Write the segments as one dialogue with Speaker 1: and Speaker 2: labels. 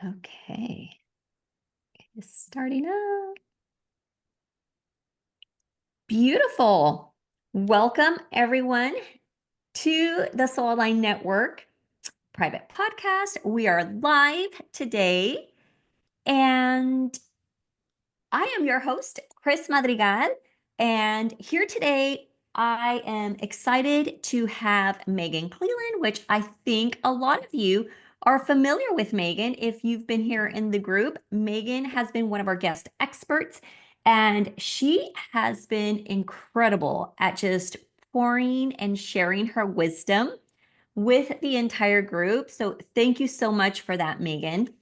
Speaker 1: Okay, it's starting up. Beautiful. Welcome, everyone, to the Soul Line Network private podcast. We are live today, and I am your host, Criss Madrigal. And here today, I am excited to have Megan Cleland, which I think a lot of you are familiar with Megan. If you've been here in the group, Megan has been one of our guest experts, and she has been incredible at just pouring and sharing her wisdom with the entire group. So thank you so much for that, Megan.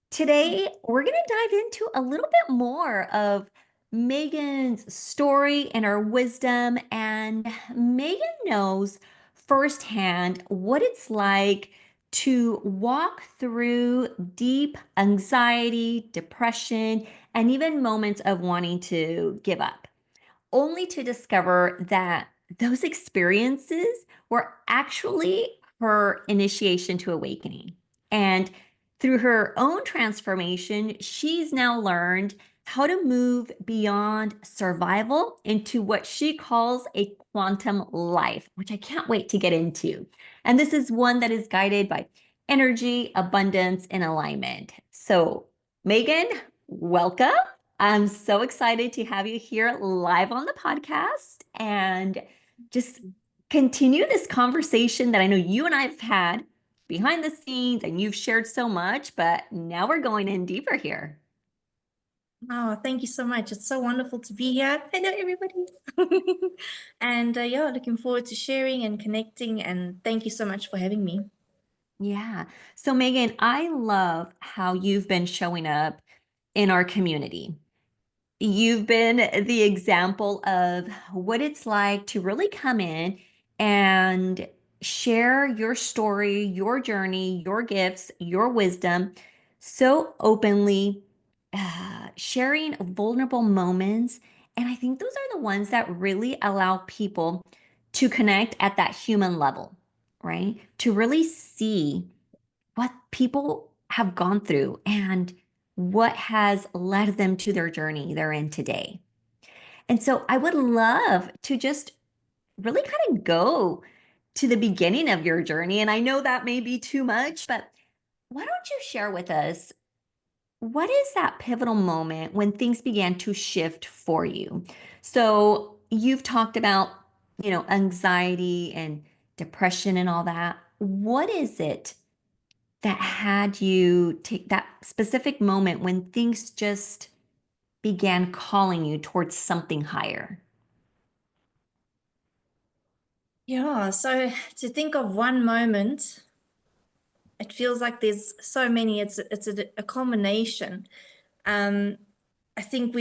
Speaker 1: Today, we're going to dive into a little bit more of Megan's story and her wisdom. And Megan knows firsthand what it's like to walk through deep anxiety, depression, and even moments of wanting to give up, only to discover that those experiences were actually her initiation to awakening. And through her own transformation, she's now learned how to move beyond survival into what she calls a quantum life, which I can't wait to get into. And this is one that is guided by energy, abundance, and alignment. So, Megan, welcome. I'm so excited to have you here live on the podcast and just continue this conversation that I know you and I have had behind the scenes, and you've shared so much, but now we're going in deeper here.
Speaker 2: Oh, thank you so much. It's so wonderful to be here. Hello, everybody. And yeah, looking forward to sharing and connecting. And thank you so much for having me.
Speaker 1: Yeah. So, Megan, I love how you've been showing up in our community. You've been the example of what it's like to really come in and share your story, your journey, your gifts, your wisdom so openly, sharing vulnerable moments. And I think those are the ones that really allow people to connect at that human level, right? To really see what people have gone through and what has led them to their journey they're in today. And so I would love to just really kind of go to the beginning of your journey. And I know that may be too much, but why don't you share with us what is that pivotal moment when things began to shift for you? So you've talked about, anxiety and depression and all that. What is it that had you take that specific moment when things just began calling you towards something higher?
Speaker 2: Yeah, so to think of one moment, it feels like there's so many. It's a culmination. Um, I think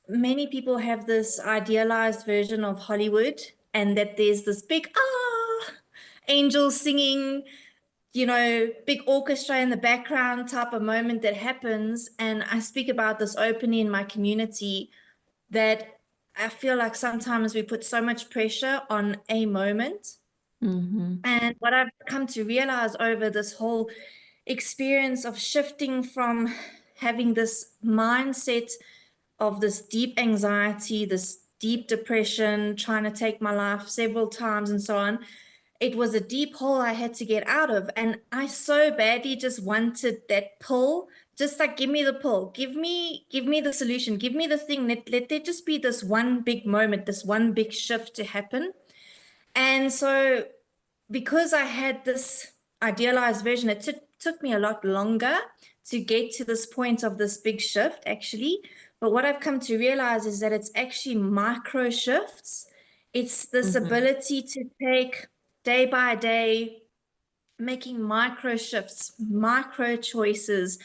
Speaker 2: many people have this idealized version of Hollywood, and that there's this big angels singing, big orchestra in the background type of moment that happens. And I speak about this openly in my community, that I feel like sometimes we put so much pressure on a moment.
Speaker 1: Mm-hmm.
Speaker 2: And what I've come to realize over this whole experience of shifting from having this mindset of this deep anxiety, this deep depression, trying to take my life several times and so on, it was a deep hole I had to get out of. And I so badly just wanted that pull. Just like, give me the pull, give me the solution, give me the thing. Let there just be this one big moment, this one big shift to happen. And so, because I had this idealized version, it took me a lot longer to get to this point of this big shift, actually. But what I've come to realize is that it's actually micro shifts. It's this
Speaker 1: Mm-hmm.
Speaker 2: ability to take day by day, making micro shifts, micro choices.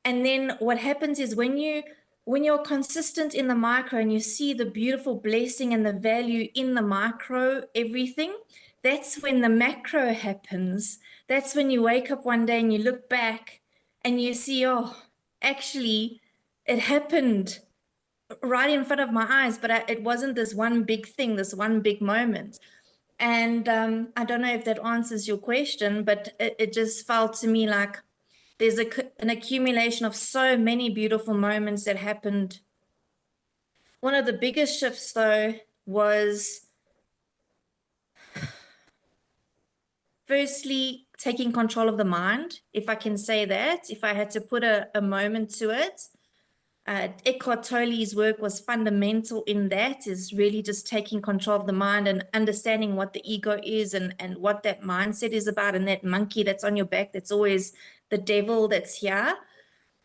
Speaker 2: And then what happens is when you're consistent in the micro and you see the beautiful blessing and the value in the micro, everything, that's when the macro happens. That's when you wake up one day and you look back and you see, oh, actually, it happened right in front of my eyes, but it wasn't this one big thing, this one big moment. And I don't know if that answers your question, but it just felt to me like there's an accumulation of so many beautiful moments that happened. One of the biggest shifts, though, was firstly taking control of the mind, if I can say that, if I had to put a moment to it. Eckhart Tolle's work was fundamental in that, is really just taking control of the mind and understanding what the ego is and what that mindset is about, and that monkey that's on your back, that's always the devil that's here.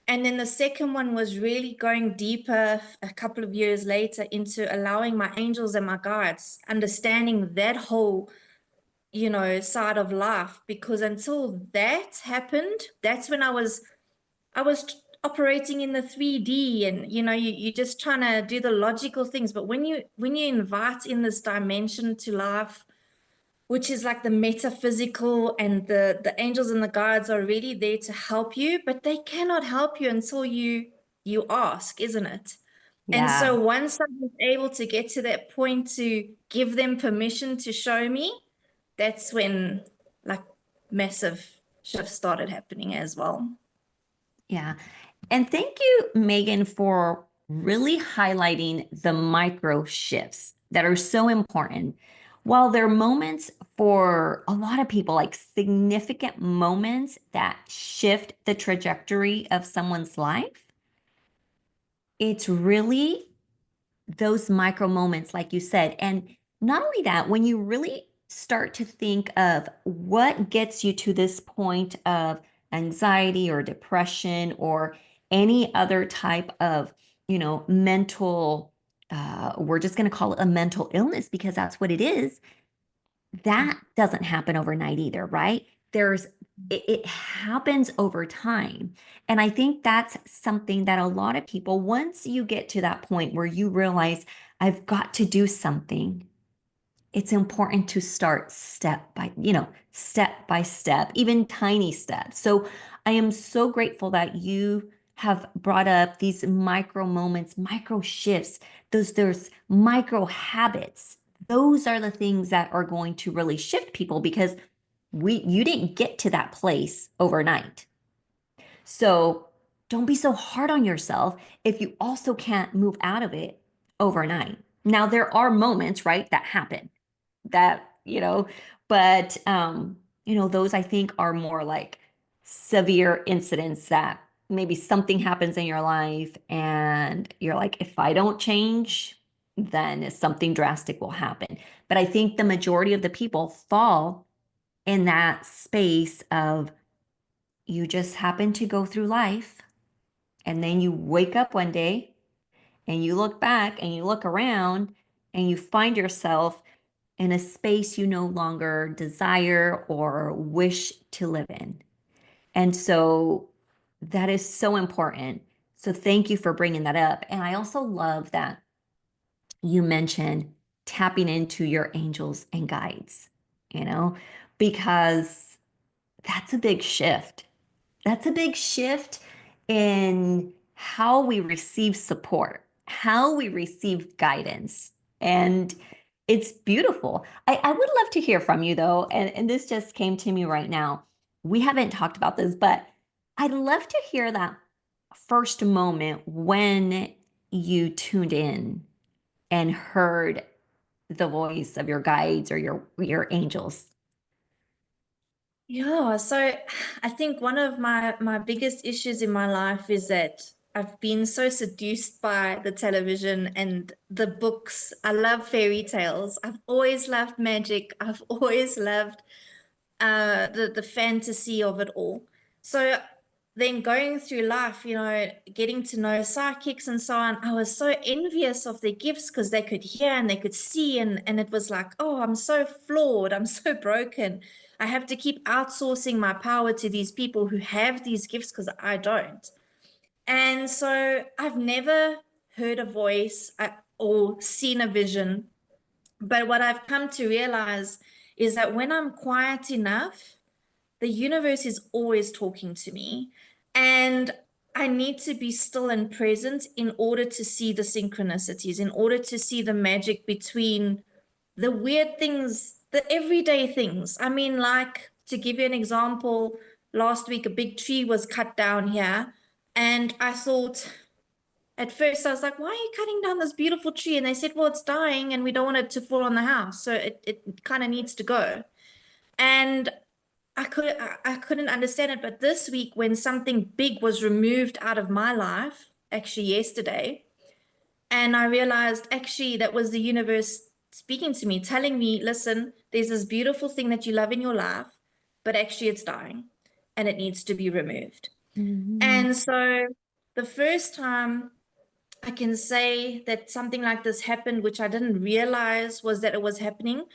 Speaker 2: And then the second one was really going deeper a couple of years later into allowing my angels and my guides, understanding that whole, side of life. Because until that happened, that's when I was operating in the 3D, and you're just trying to do the logical things. But when you invite in this dimension to life, which is like the metaphysical, and the angels and the guides are really there to help you, but they cannot help you until you ask, isn't it? And so
Speaker 1: Yeah.
Speaker 2: once I was able to get to that point to give them permission to show me, that's when like massive shifts started happening as well.
Speaker 1: Yeah. And thank you, Megan, for really highlighting the micro shifts that are so important. While there are moments for a lot of people, like significant moments that shift the trajectory of someone's life, it's really those micro moments, like you said. And not only that, when you really start to think of what gets you to this point of anxiety or depression or any other type of, mental, we're just going to call it a mental illness because that's what it is. That doesn't happen overnight either, right? It happens over time. And I think that's something that a lot of people, once you get to that point where you realize, I've got to do something, it's important to start step by step, even tiny steps. So I am so grateful that you have brought up these micro moments, micro shifts, there's micro habits. Those are the things that are going to really shift people because you didn't get to that place overnight. So don't be so hard on yourself if you also can't move out of it overnight. Now there are moments, right, that happen that, but those I think are more like severe incidents that maybe something happens in your life and you're like, if I don't change, then something drastic will happen. But I think the majority of the people fall in that space of you just happen to go through life and then you wake up one day and you look back and you look around and you find yourself in a space you no longer desire or wish to live in. And so that is so important. So thank you for bringing that up. And I also love that you mentioned tapping into your angels and guides, you know, because that's a big shift. That's a big shift in how we receive support, how we receive guidance. And it's beautiful. I would love to hear from you though. And this just came to me right now. We haven't talked about this, but I'd love to hear that first moment when you tuned in and heard the voice of your guides or your angels.
Speaker 2: Yeah, so I think one of my biggest issues in my life is that I've been so seduced by the television and the books. I love fairy tales. I've always loved magic. I've always loved the fantasy of it all. So then going through life, getting to know psychics and so on, I was so envious of their gifts because they could hear and they could see, and it was like, oh, I'm so flawed, I'm so broken. I have to keep outsourcing my power to these people who have these gifts because I don't. And so I've never heard a voice or seen a vision. But what I've come to realize is that when I'm quiet enough, the universe is always talking to me. And I need to be still and present in order to see the synchronicities, in order to see the magic between the weird things, the everyday things. I mean, like to give you an example, last week, a big tree was cut down here. And I thought, at first, I was like, why are you cutting down this beautiful tree? And they said, well, it's dying and we don't want it to fall on the house. So it kind of needs to go. And I couldn't understand it. But this week, when something big was removed out of my life, actually yesterday, and I realized actually that was the universe speaking to me, telling me, listen, there's this beautiful thing that you love in your life, but actually it's dying and it needs to be removed. And so the first time I can say that something like this happened, which I didn't realize was that it was happening,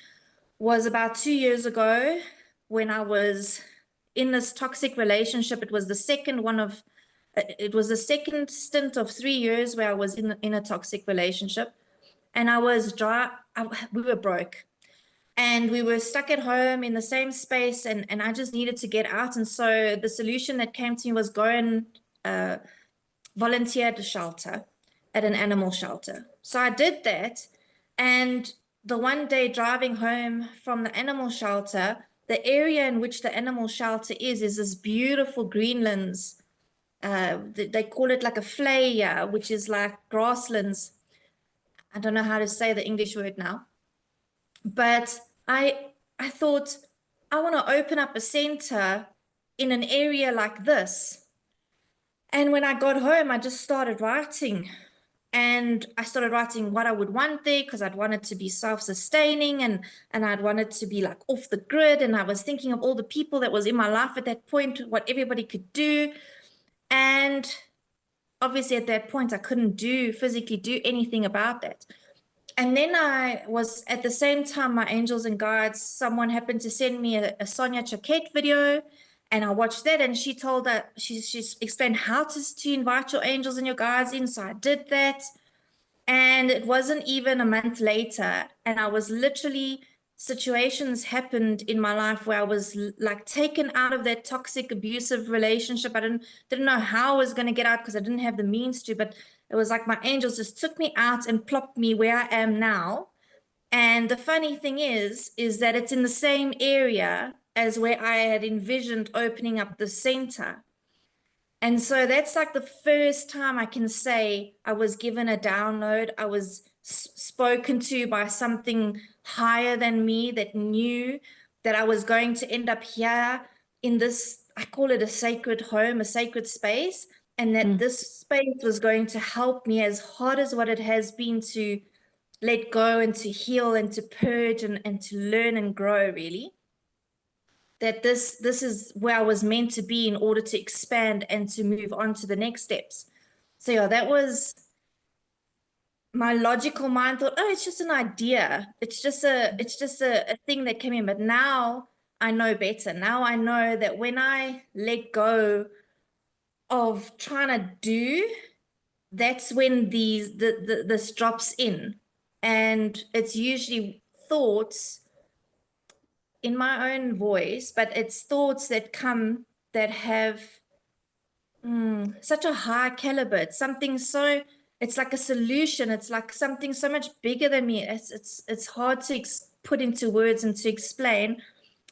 Speaker 2: was about 2 years ago when I was in this toxic relationship. It was the second stint of 3 years where I was in a toxic relationship, and I was dry. We were broke, and we were stuck at home in the same space, and I just needed to get out. And so the solution that came to me was go and volunteer at a shelter, at an animal shelter. So I did that, and the one day driving home from the animal shelter, the area in which the animal shelter is this beautiful greenlands. They call it like a flaya, which is like grasslands. I don't know how to say the English word now, but I thought I want to open up a center in an area like this. And when I got home, I just started writing. And I started writing what I would want there, because I'd want it to be self-sustaining, and I'd want it to be like off the grid. And I was thinking of all the people that was in my life at that point, what everybody could do. And obviously at that point, I couldn't physically do anything about that. And then I was, at the same time, my angels and guides, someone happened to send me a Sonia Choquette video, and I watched that, and she told that she explained how to invite your angels and your guides in. So I did that. And it wasn't even a month later, and I was literally, situations happened in my life where I was like taken out of that toxic, abusive relationship. I didn't know how I was going to get out, because I didn't have the means to, but it was like my angels just took me out and plopped me where I am now. And the funny thing is that it's in the same area as where I had envisioned opening up the center. And so that's like the first time I can say I was given a download. I was spoken to by something higher than me that knew that I was going to end up here in this, I call it a sacred home, a sacred space, and that this space was going to help me, as hard as what it has been to let go and to heal and to purge and to learn and grow, really. That this is where I was meant to be in order to expand and to move on to the next steps. So yeah, that was my logical mind thought, oh, it's just an idea. It's just a thing that came in. But now I know better. Now I know that when I let go of trying to do, that's when this drops in. And it's usually thoughts in my own voice, but it's thoughts that come that have such a high caliber. It's something so, it's like a solution. It's like something so much bigger than me. It's hard to put into words and to explain.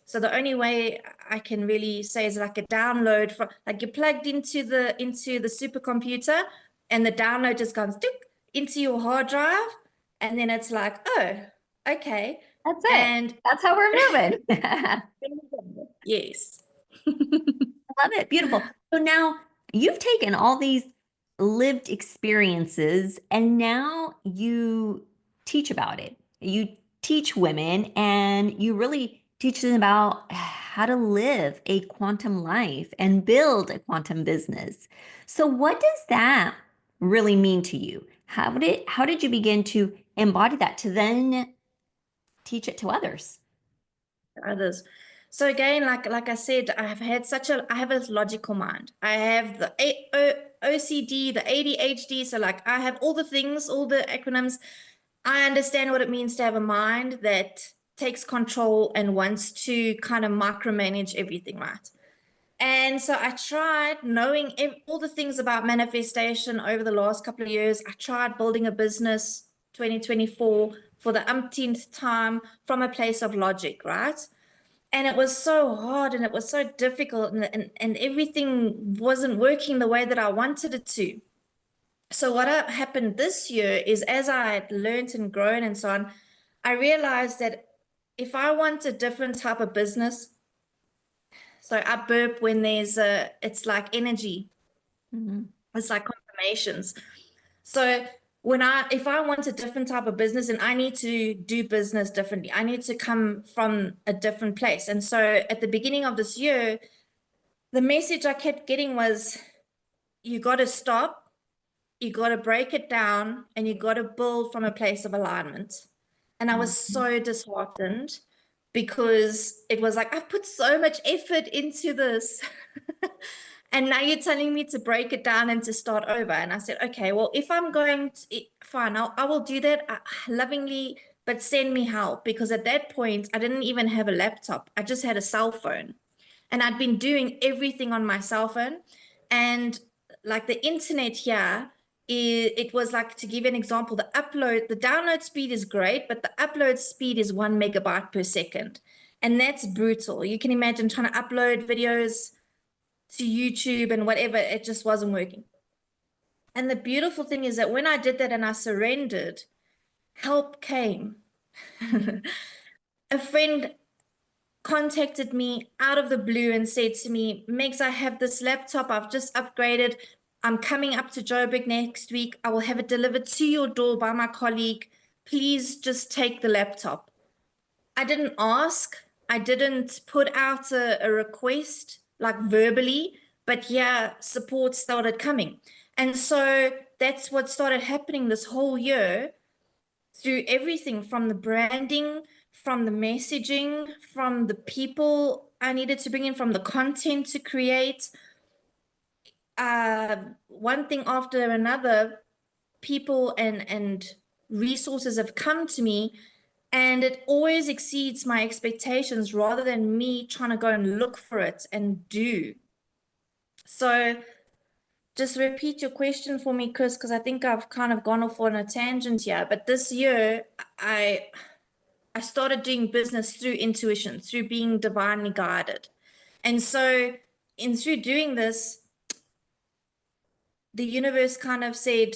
Speaker 2: So the only way I can really say is like a download from, like you're plugged into the supercomputer, and the download just comes into your hard drive, and then it's like, oh, okay.
Speaker 1: That's it.
Speaker 2: And
Speaker 1: that's how we're moving.
Speaker 2: yes.
Speaker 1: Love it. Beautiful. So now you've taken all these lived experiences and now you teach about it. You teach women and you really teach them about how to live a quantum life and build a quantum business. So what does that really mean to you? How did you begin to embody that to then teach it to others?
Speaker 2: So again, like I said, I have a logical mind. I have the OCD, the ADHD. So like I have all the things, all the acronyms. I understand what it means to have a mind that takes control and wants to kind of micromanage everything, right? And so I tried, knowing all the things about manifestation over the last couple of years. I tried building a business 2024 for the umpteenth time from a place of logic, right? And it was so hard and it was so difficult, and everything wasn't working the way that I wanted it to. So what happened this year is, as I had learned and grown and so on, I realized that if I want a different type of business, so I burp when it's like energy,
Speaker 1: Mhm.
Speaker 2: it's like confirmations. So if I want a different type of business, and I need to do business differently, I need to come from a different place. And so at the beginning of this year, the message I kept getting was, you got to stop, you got to break it down, and you got to build from a place of alignment. And I was
Speaker 1: Mhm.
Speaker 2: so disheartened because it was like, I've put so much effort into this. And now you're telling me to break it down and to start over. And I said, okay, well, if I'm going to, fine, I will do that lovingly, but send me help. Because at that point, I didn't even have a laptop. I just had a cell phone. And I'd been doing everything on my cell phone. And like the internet here, it was like, to give you an example, the download speed is great, but the upload speed is 1 megabyte per second. And that's brutal. You can imagine trying to upload videos to YouTube and whatever, it just wasn't working. And the beautiful thing is that when I did that and I surrendered, help came. A friend contacted me out of the blue and said to me, Megs, I have this laptop. I've just upgraded. I'm coming up to Joburg next week. I will have it delivered to your door by my colleague. Please just take the laptop. I didn't ask. I didn't put out a request like verbally, but yeah, support started coming. And so that's what started happening this whole year, through everything from the branding, from the messaging, from the people I needed to bring in, from the content to create. One thing after another, people and resources have come to me, and it always exceeds my expectations rather than me trying to go and look for it and do. So just repeat your question for me, Chris, because I think I've kind of gone off on a tangent here. But this year, I started doing business through intuition, through being divinely guided. And so, through doing this, the universe kind of said,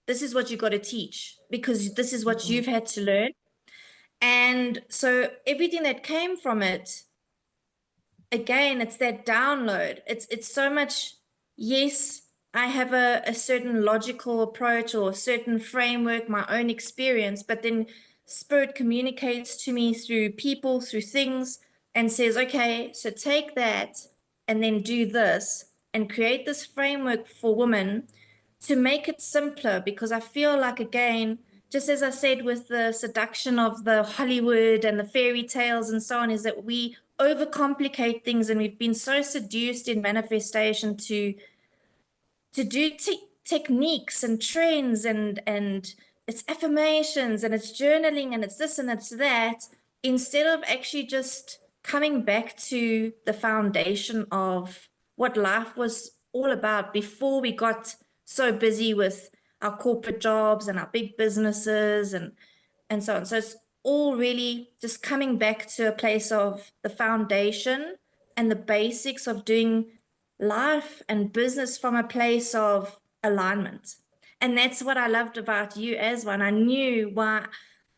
Speaker 2: this is what you got to teach, because this is what
Speaker 1: Mhm.
Speaker 2: you've had to learn. And so everything that came from it, again, it's that download. It's so much, yes, I have a certain logical approach or a certain framework, my own experience, but then spirit communicates to me through people, through things, and says, okay, so take that and then do this and create this framework for women to make it simpler. Because I feel like, again, just as I said with the seduction of the Hollywood and the fairy tales and so on, is that we overcomplicate things, and we've been so seduced in manifestation to do techniques and trends, and it's affirmations and it's journaling and it's this and it's that, instead of actually just coming back to the foundation of what life was all about before we got so busy with our corporate jobs and our big businesses and so on. So it's all really just coming back to a place of the foundation and the basics of doing life and business from a place of alignment. And that's what I loved about you as one. I knew why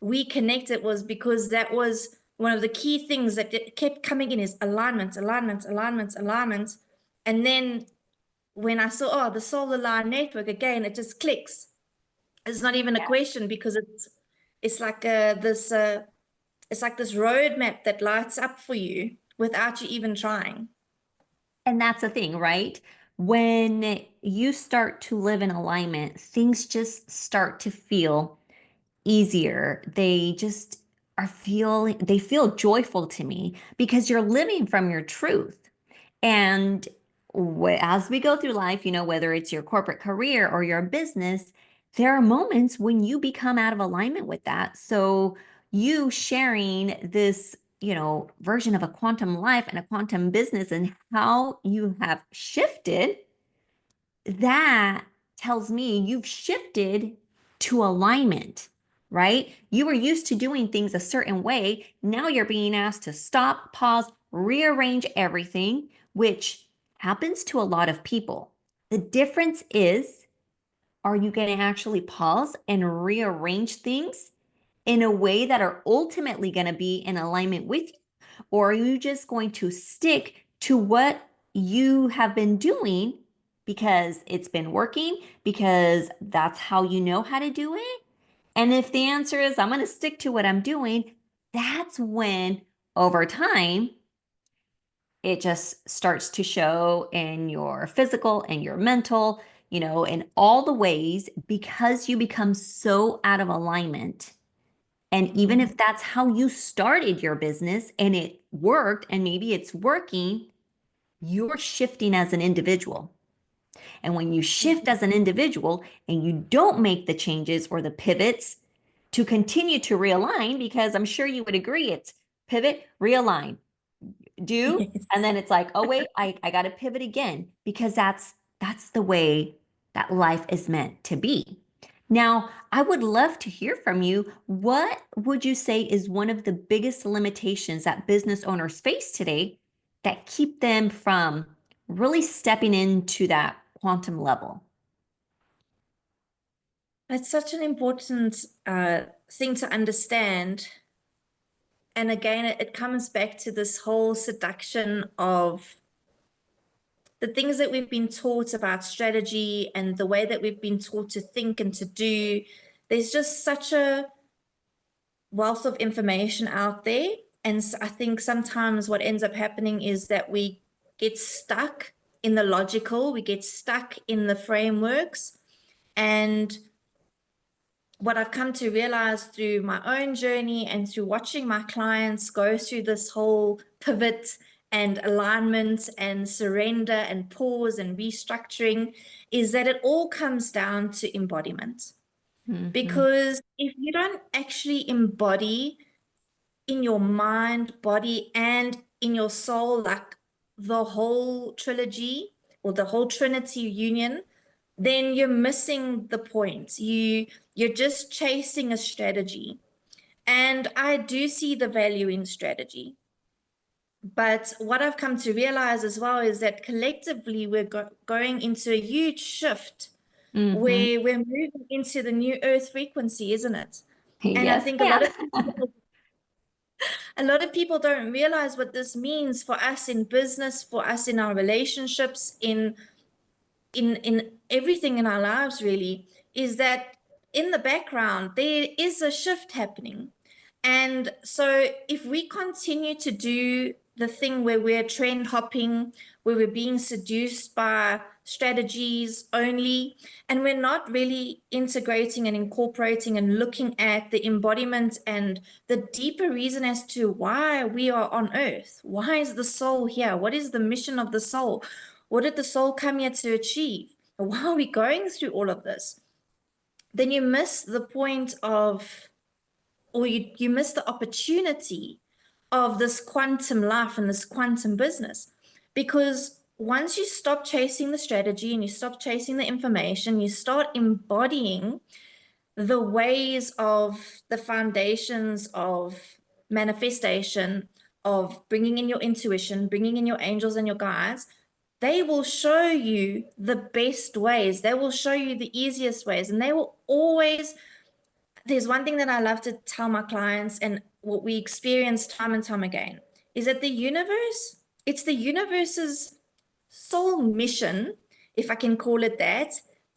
Speaker 2: we connected was because that was one of the key things that kept coming in, is alignment, alignment, alignment, alignment. And then when I saw, oh, the Soul Align Network, again, it just clicks. It's not even a question, because it's like it's like this roadmap that lights up for you without you even trying.
Speaker 1: And that's the thing, right? When you start to live in alignment, things just start to feel easier. They feel joyful to me because you're living from your truth. And as we go through life, whether it's your corporate career or your business, there are moments when you become out of alignment with that. So you sharing this, version of a quantum life and a quantum business and how you have shifted, that tells me you've shifted to alignment. right? You were used to doing things a certain way. Now you're being asked to stop, pause, rearrange everything, which happens to a lot of people. The difference is, are you going to actually pause and rearrange things in a way that are ultimately going to be in alignment with you? Or are you just going to stick to what you have been doing because it's been working, because that's how you know how to do it? And if the answer is, I'm going to stick to what I'm doing, that's when over time, it just starts to show in your physical and your mental, in all the ways, because you become so out of alignment. And even if that's how you started your business and it worked and maybe it's working, you're shifting as an individual. And when you shift as an individual and you don't make the changes or the pivots to continue to realign, because I'm sure you would agree, it's pivot, realign, do,
Speaker 2: Yes.
Speaker 1: and then it's like, oh wait, I got to pivot again, because that's the way that life is meant to be. Now, I would love to hear from you. What would you say is one of the biggest limitations that business owners face today that keep them from really stepping into that quantum level?
Speaker 2: It's such an important thing to understand. And again, it comes back to this whole seduction of the things that we've been taught about strategy and the way that we've been taught to think and to do. There's just such a wealth of information out there. And so I think sometimes what ends up happening is that we get stuck in the logical, we get stuck in the frameworks. And what I've come to realize through my own journey and through watching my clients go through this whole pivot and alignment and surrender and pause and restructuring is that it all comes down to embodiment.
Speaker 1: Mm-hmm.
Speaker 2: Because if you don't actually embody in your mind, body, and in your soul, like the whole trilogy or the whole Trinity union, then you're missing the point. You're just chasing a strategy. And I do see the value in strategy. But what I've come to realize as well is that collectively we're going into a huge shift
Speaker 1: Mm-hmm.
Speaker 2: where we're moving into the new earth frequency, isn't it? And I
Speaker 1: Yes,
Speaker 2: think
Speaker 1: ma'am.
Speaker 2: a lot of people don't realize what this means for us in business, for us in our relationships, in everything in our lives, really, is that in the background there is a shift happening. And so if we continue to do the thing where we're trend hopping, where we're being seduced by strategies only, and we're not really integrating and incorporating and looking at the embodiment and the deeper reason as to why we are on earth. Why is the soul here? What is the mission of the soul? What did the soul come here to achieve? Why are we going through all of this? Then you miss the point of, or you miss the opportunity of this quantum life and this quantum business. Because once you stop chasing the strategy and you stop chasing the information, you start embodying the ways of the foundations of manifestation, of bringing in your intuition, bringing in your angels and your guides. They will show you the best ways. They will show you the easiest ways. And they will always, there's one thing that I love to tell my clients, and what we experience time and time again, is that the universe, it's the universe's sole mission, if I can call it that,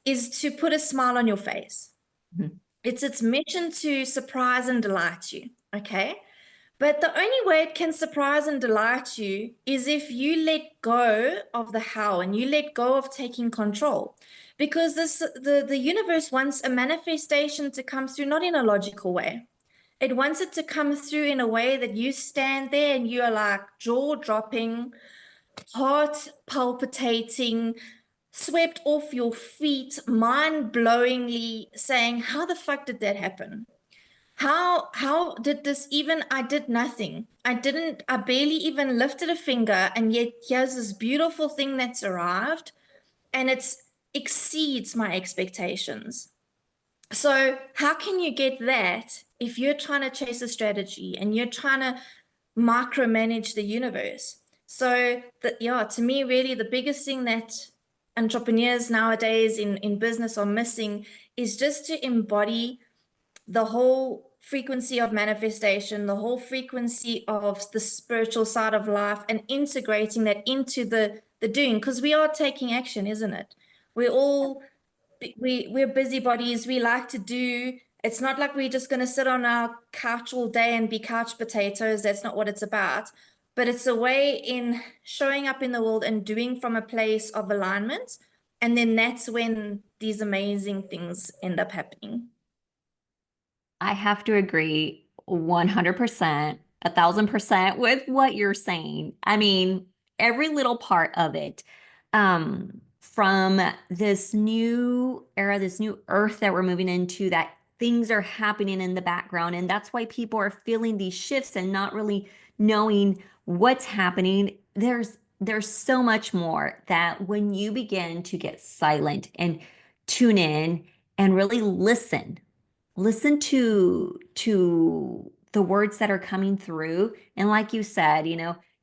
Speaker 2: is to put a smile on your face.
Speaker 1: Mhm.
Speaker 2: It's its mission to surprise and delight you. Okay. But the only way it can surprise and delight you is if you let go of the how and you let go of taking control. Because the universe wants a manifestation to come through not in a logical way. It wants it to come through in a way that you stand there and you are like jaw dropping, heart palpitating, swept off your feet, mind blowingly saying, how the fuck did that happen? How did this even? I did nothing. I barely even lifted a finger, and yet here's this beautiful thing that's arrived, and it exceeds my expectations. So how can you get that if you're trying to chase a strategy and you're trying to micromanage the universe? So that, yeah, to me, really the biggest thing that entrepreneurs nowadays in business are missing is just to embody the whole frequency of manifestation, the whole frequency of the spiritual side of life, and integrating that into the doing, because we are taking action, isn't it? We're all we're busybodies. We like to do. It's not like we're just going to sit on our couch all day and be couch potatoes. That's not what it's about. But it's a way in showing up in the world and doing from a place of alignment. And then that's when these amazing things end up happening.
Speaker 1: I have to agree 100%, 1,000% with what you're saying. I mean, every little part of it, from this new era, this new earth that we're moving into, that things are happening in the background. And that's why people are feeling these shifts and not really knowing what's happening. There's so much more that when you begin to get silent and tune in and really listen to the words that are coming through, and like you said,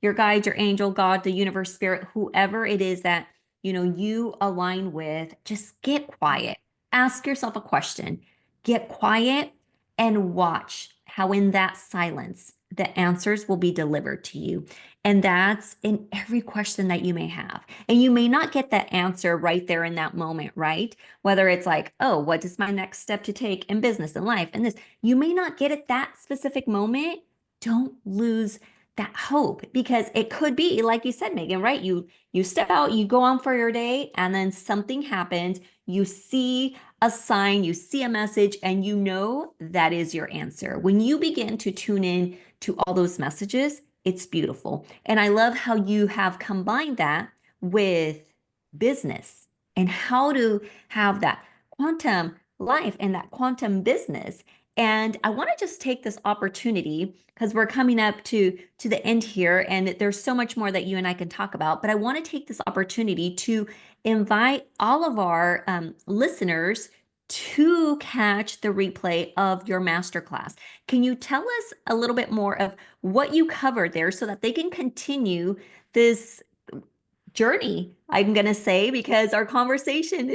Speaker 1: your guide, your angel, God, the universe, spirit, whoever it is that you align with, just get quiet, ask yourself a question, get quiet, and watch how in that silence the answers will be delivered to you. And that's in every question that you may have. And you may not get that answer right there in that moment, right? Whether it's like, oh, what is my next step to take in business and life and this, you may not get it that specific moment. Don't lose that hope, because it could be like you said, Megan, right? You step out, you go on for your day, and then something happens. You see a sign, you see a message, and you know that is your answer. When you begin to tune in to all those messages, it's beautiful. And I love how you have combined that with business and how to have that quantum life and that quantum business. And I want to just take this opportunity, because we're coming up to the end here, and there's so much more that you and I can talk about. But I want to take this opportunity to invite all of our listeners to catch the replay of your masterclass. Can you tell us a little bit more of what you covered there so that they can continue this journey, I'm going to say, because our conversation,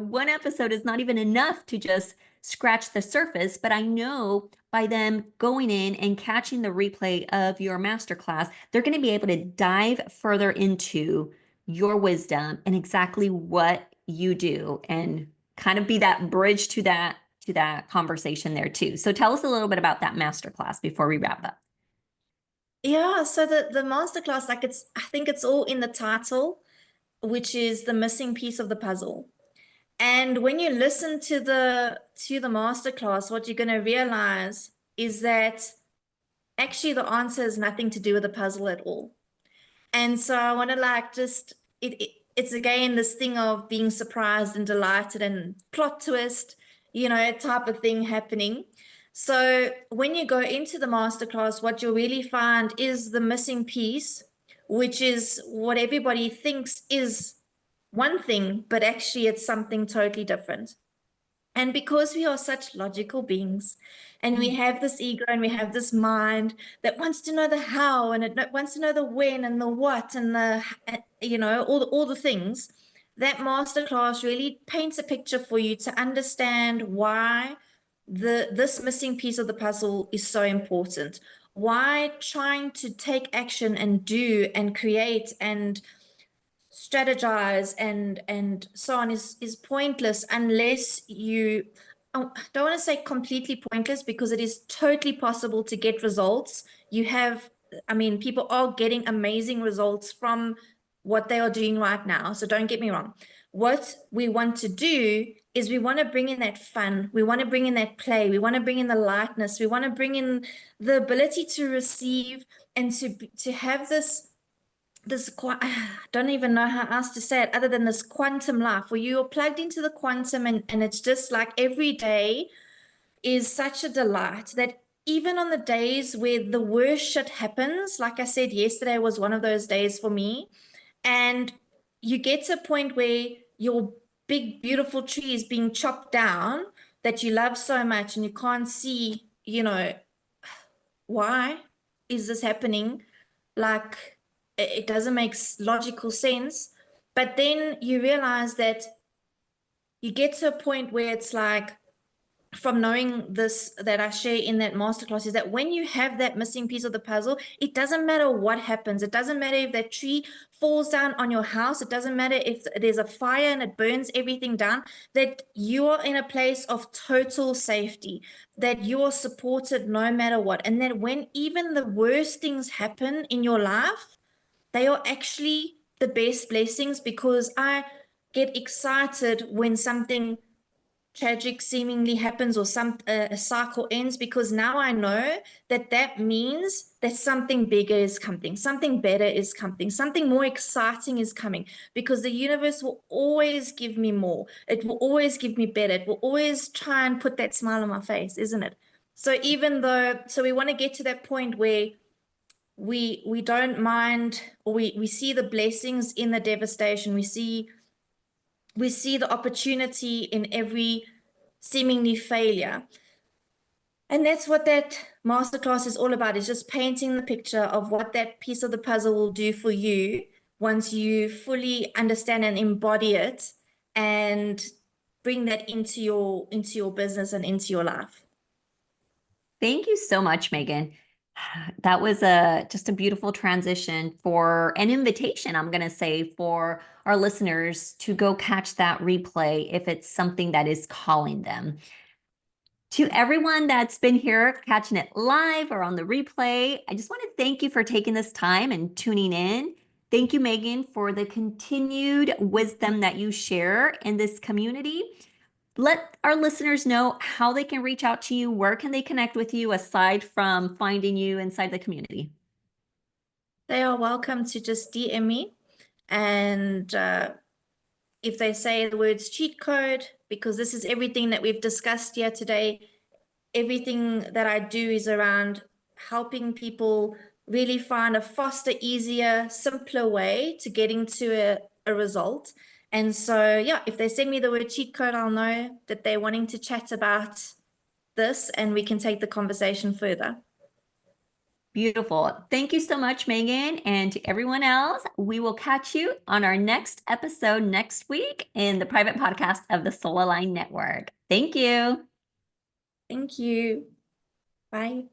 Speaker 1: one episode is not even enough to just scratch the surface. But I know by them going in and catching the replay of your masterclass, they're going to be able to dive further into your wisdom and exactly what you do, and kind of be that bridge to that conversation there too. So tell us a little bit about that masterclass before we wrap up.
Speaker 2: Yeah, so the masterclass, like I think it's all in the title, which is the missing piece of the puzzle. And when you listen to the masterclass, what you're going to realize is that actually the answer has nothing to do with the puzzle at all. And so I want to like just it's again this thing of being surprised and delighted and plot twist, type of thing happening. So when you go into the masterclass, what you'll really find is the missing piece, which is what everybody thinks is one thing, but actually it's something totally different. And because we are such logical beings, and we have this ego and we have this mind that wants to know the how, and it wants to know the when and the what and all the things, that masterclass really paints a picture for you to understand why this missing piece of the puzzle is so important. Why trying to take action and do and create and strategize and so on is pointless unless you I don't want to say completely pointless, because it is totally possible to get results. I mean, people are getting amazing results from what they are doing right now. So don't get me wrong. What we want to do is we want to bring in that fun. We want to bring in that play. We want to bring in the lightness. We want to bring in the ability to receive and to have I don't even know how else to say it other than this quantum life where you're plugged into the quantum, and it's just like every day is such a delight that even on the days where the worst shit happens, like I said, yesterday was one of those days for me, and you get to a point where your big beautiful tree is being chopped down, that you love so much and you can't see, why is this happening? Like, it doesn't make logical sense. But then you realize that you get to a point where it's like, from knowing this that I share in that masterclass, is that when you have that missing piece of the puzzle, it doesn't matter what happens. It doesn't matter if that tree falls down on your house. It doesn't matter if there's a fire and it burns everything down, that you are in a place of total safety, that you are supported no matter what. And that when even the worst things happen in your life, they are actually the best blessings, because I get excited when something tragic seemingly happens, or a cycle ends, because now I know that that means that something bigger is coming, something better is coming, something more exciting is coming, because the universe will always give me more. It will always give me better. It will always try and put that smile on my face, isn't it? So we want to get to that point where we don't mind, or we see the blessings in the devastation. We see the opportunity in every seemingly failure. And that's what that masterclass is all about, is just painting the picture of what that piece of the puzzle will do for you once you fully understand and embody it, and bring that into your business and into your life.
Speaker 1: Thank you so much, Megan. That was just a beautiful transition, for an invitation, I'm going to say, for our listeners to go catch that replay if it's something that is calling them. To everyone that's been here catching it live or on the replay, I just want to thank you for taking this time and tuning in. Thank you, Megan, for the continued wisdom that you share in this community. Let our listeners know how they can reach out to you. Where can they connect with you aside from finding you inside the community?
Speaker 2: They are welcome to just DM me, and if they say the words cheat code, because this is everything that we've discussed here today, everything that I do is around helping people really find a faster, easier, simpler way to getting to a result. And so, yeah, if they send me the word cheat code, I'll know that they're wanting to chat about this, and we can take the conversation further.
Speaker 1: Beautiful. Thank you so much, Megan. And to everyone else, we will catch you on our next episode next week in the private podcast of the Soul Aligned Network. Thank you.
Speaker 2: Thank you. Bye.